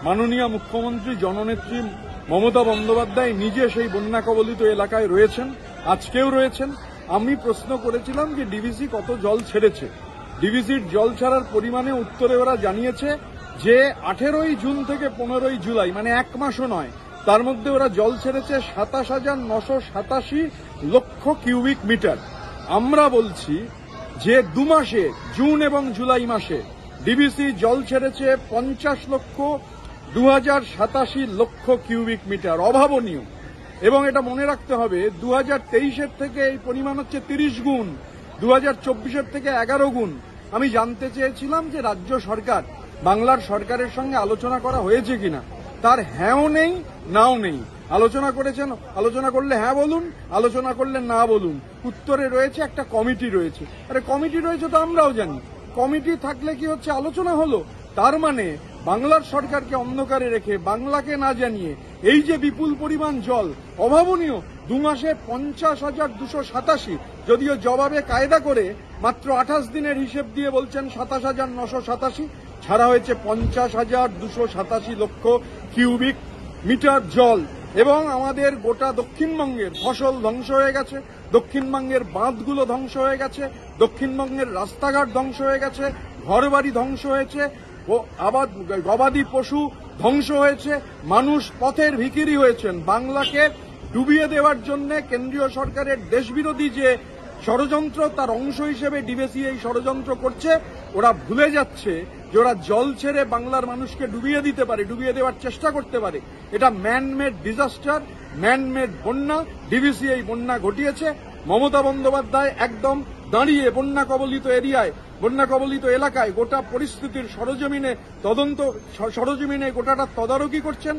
মাননীয় মুখ্যমন্ত্রী জননেত্রী মমতা বন্দ্যোপাধ্যায় নিজে সেই বন্যা কবলিত এলাকায় রয়েছেন, আজকেও রয়েছেন। আমি প্রশ্ন করেছিলাম যে ডিভিসি কত জল ছেড়েছে। ডিভিসির জল ছাড়ার পরিমাণে উত্তরে ওরা জানিয়েছে যে 18ই জুন থেকে 15ই জুলাই, মানে এক মাসও নয়, তার মধ্যে ওরা জল ছেড়েছে 27,987 লক্ষ কিউবিক মিটার। আমরা বলছি যে 2 মাসে, জুন এবং জুলাই মাসে ডিভিসি জল ছেড়েছে 50,02,087 লক্ষ কিউবিক মিটার। অভাবনীয়। এবং এটা মনে রাখতে হবে 2023-এর থেকে এই পরিমাণ হচ্ছে 30 গুণ, 2024-এর থেকে 11 গুণ। আমি জানতে চেয়েছিলাম যে রাজ্য সরকার, বাংলার সরকারের সঙ্গে আলোচনা করা হয়েছে কিনা। তার হ্যাঁও নেই, নাও নেই। আলোচনা করেছেন, আলোচনা করলে হ্যাঁ বলুন, আলোচনা করলে না বলুন। উত্তরে রয়েছে একটা কমিটি রয়েছে। আরে কমিটি রয়েছে তো আমরাও জানি। কমিটি থাকলে কি হচ্ছে, আলোচনা হলো। তার মানে বাংলার সরকারকে অন্ধকারে রেখে, বাংলাকে না জানিয়ে এই যে বিপুল পরিমাণ জল, অভাবনীয়। 2 মাসে 50,287, যদিও জবাবে কায়দা করে মাত্র 28 দিনের হিসেব দিয়ে বলছেন 27,987, ছাড়া হয়েছে 50,287 লক্ষ কিউবিক মিটার জল। এবং আমাদের গোটা দক্ষিণবঙ্গের ফসল ধ্বংস হয়ে গেছে, দক্ষিণবঙ্গের বাঁধগুলো ধ্বংস হয়ে গেছে, দক্ষিণবঙ্গের রাস্তাঘাট ধ্বংস হয়ে গেছে, ঘরবাড়ি ধ্বংস হয়েছে, গবাদি পশু ধ্বংস হয়েছে, মানুষ পথের ভিখিরি হয়েছেন। বাংলাকে ডুবিয়ে দেওয়ার জন্য কেন্দ্রীয় সরকারের দেশবিরোধী যে ষড়যন্ত্র, তার অংশ হিসেবে ডিভিসি এই ষড়যন্ত্র করছে। ওরা ভুলে যাচ্ছে যে ওরা জল ছেড়ে বাংলার মানুষকে ডুবিয়ে দিতে পারে, ডুবিয়ে দেওয়ার চেষ্টা করতে পারে। এটা ম্যানমেড ডিজাস্টার, ম্যানমেড বন্যা। ডিভিসি এই বন্যা ঘটিয়েছে। মমতা বন্দ্যোপাধ্যায় একদম দাঁড়িয়ে বন্যা কবলিত এরিয়ায়, বন্যা কবলিত এলাকায় গোটা পরিস্থিতির সরজমিনে গোটাটা তদারকি করছেন।